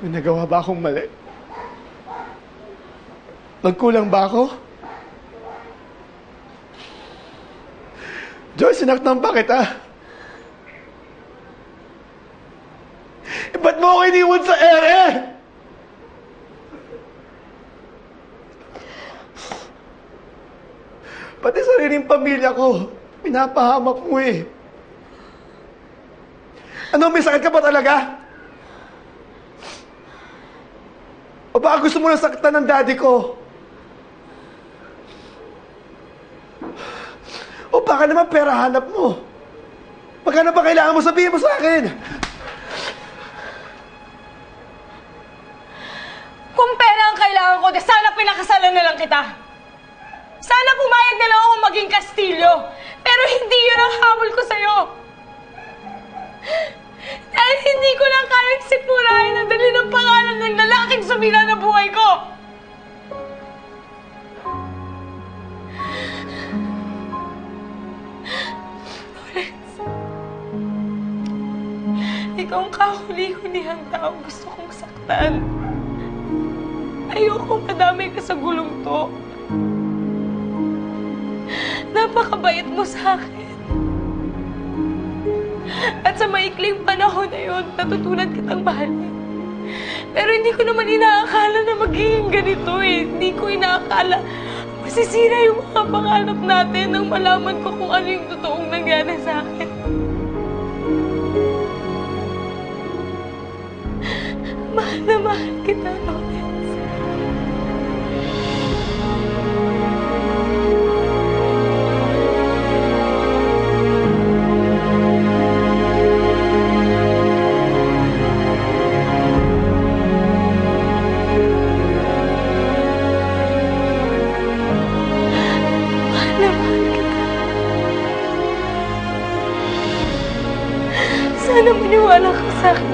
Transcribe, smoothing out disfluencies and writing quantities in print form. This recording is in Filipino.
May nagawa ba akong mali? Nagkulang ba ako? Joy, sinaktan pa kita. Ba't mo ako iniwan sa ere? Pati sariling pamilya ko, pinapahamak mo eh. Ano, may sakit ka ba talaga? O baka gusto mo lang saktan ng daddy ko? O baka naman pera hanap mo? Magkano ba kailangan mo, sabihin mo sa akin? Kung pera ang kailangan ko, sana pinakasalan na lang kita. Sana pumayag na lang ako maging Kastilyo. Pero hindi yun ang habol ko sa'yo. Dahil hindi ko lang kayang sikmurahin ang dali ng pangalan ng lalaking sumira na buhay ko. Lawrence, ikaw ang kahuli-hulihang taong gusto kong saktan. Ayokong madamay ka sa gulong to. Napakabait mo sa akin. At sa maikling panahon na yun, natutunan kitang mahalin. Pero hindi ko naman inaakala na magiging ganito eh. Hindi ko inaakala masisira yung mga pangarap natin nang malaman ko kung ano yung totoong nangyari sa akin. Mahal na mahal kita, Lawrence. Sana maniwala ka sa akin.